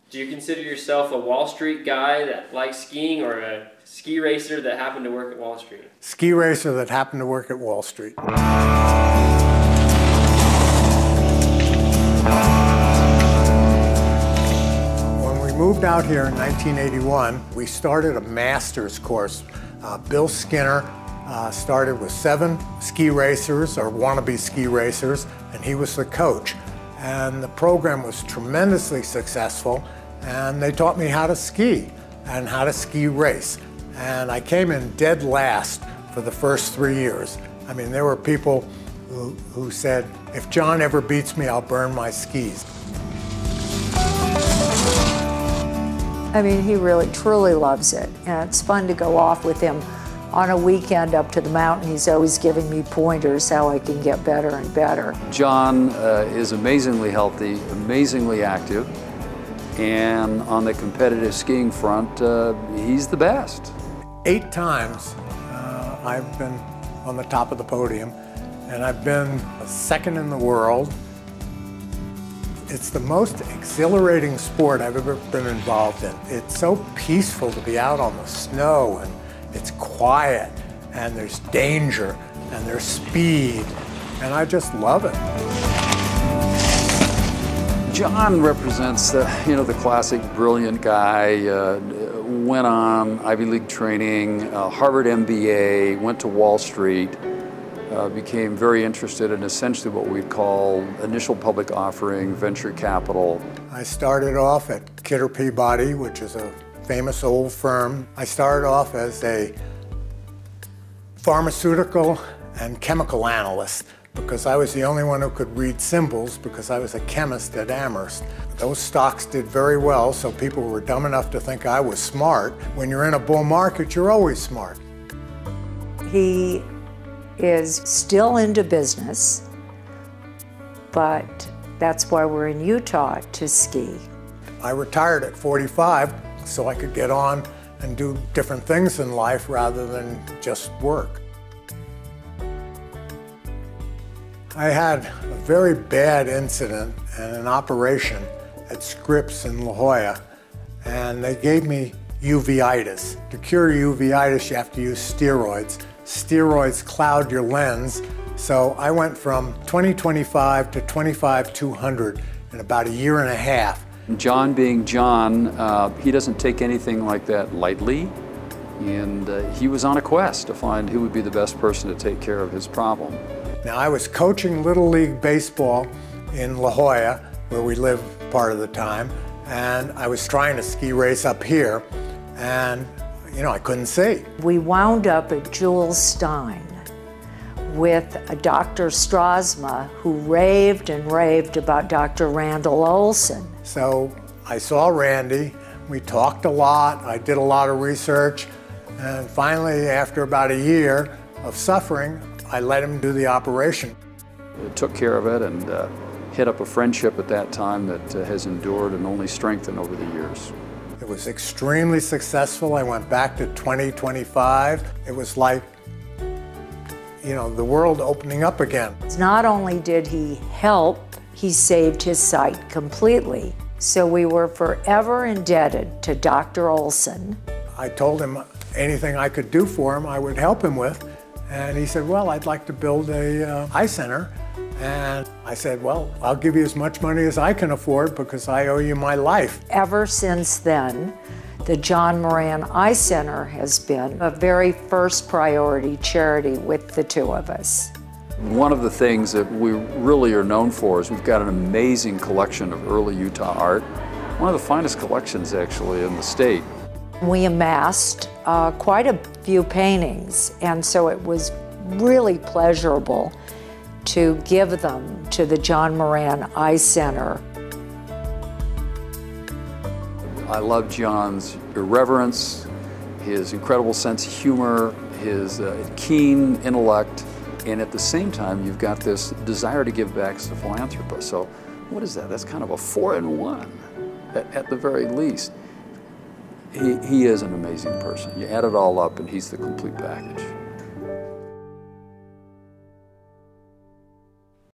Do you consider yourself a Wall Street guy that likes skiing, or a ski racer that happened to work at Wall Street? Ski racer that happened to work at Wall Street. When we moved out here in 1981, we started a master's course. Bill Skinner started with 7 ski racers, or wannabe ski racers, and he was the coach. And the program was tremendously successful, and they taught me how to ski and how to ski race. And I came in dead last for the first 3 years. I mean, there were people who said, if John ever beats me, I'll burn my skis. I mean, he really, truly loves it, and it's fun to go off with him on a weekend up to the mountain. He's always giving me pointers how I can get better and better. John is amazingly healthy, amazingly active, and on the competitive skiing front, he's the best. 8 times I've been on the top of the podium, and I've been second in the world. It's the most exhilarating sport I've ever been involved in. It's so peaceful to be out on the snow, and it's quiet, and there's danger, and there's speed, and I just love it. John represents the classic brilliant guy, went on Ivy League training, Harvard MBA, went to Wall Street, became very interested in essentially what we'd call initial public offering, venture capital. I started off at Kidder Peabody, which is a famous old firm. I started off as a pharmaceutical and chemical analyst because I was the only one who could read symbols because I was a chemist at Amherst. Those stocks did very well, so people were dumb enough to think I was smart. When you're in a bull market, you're always smart. He is still into business, but that's why we're in Utah to ski. I retired at 45 so I could get on and do different things in life rather than just work. I had a very bad incident and an operation at Scripps in La Jolla, and they gave me uveitis. To cure uveitis, you have to use steroids. Steroids cloud your lens, so I went from 20/25 to 25/200 in about a year and a half. John being John, he doesn't take anything like that lightly, and he was on a quest to find who would be the best person to take care of his problem. Now, I was coaching Little League Baseball in La Jolla, where we lived part of the time, and I was trying to ski race up here, and I couldn't see. We wound up at Jules Stein with a Dr. Strasma who raved and raved about Dr. Randall Olson. So I saw Randy, we talked a lot, I did a lot of research, and finally, after about a year of suffering, I let him do the operation. I took care of it and hit up a friendship at that time that has endured and only strengthened over the years. It was extremely successful. I went back to 2025. It was like, the world opening up again. Not only did he help, he saved his sight completely. So we were forever indebted to Dr. Olson. I told him anything I could do for him, I would help him with. And he said, well, I'd like to build a eye center. And I said, well, I'll give you as much money as I can afford because I owe you my life. Ever since then, the John Moran Eye Center has been a very first priority charity with the two of us. One of the things that we really are known for is we've got an amazing collection of early Utah art. One of the finest collections, actually, in the state. We amassed quite a few paintings, and so it was really pleasurable to give them to the John Moran Eye Center. I love John's irreverence, his incredible sense of humor, his keen intellect, and at the same time, you've got this desire to give back as a philanthropist. So what is that? That's kind of a 4-in-1 at the very least. He is an amazing person. You add it all up and he's the complete package.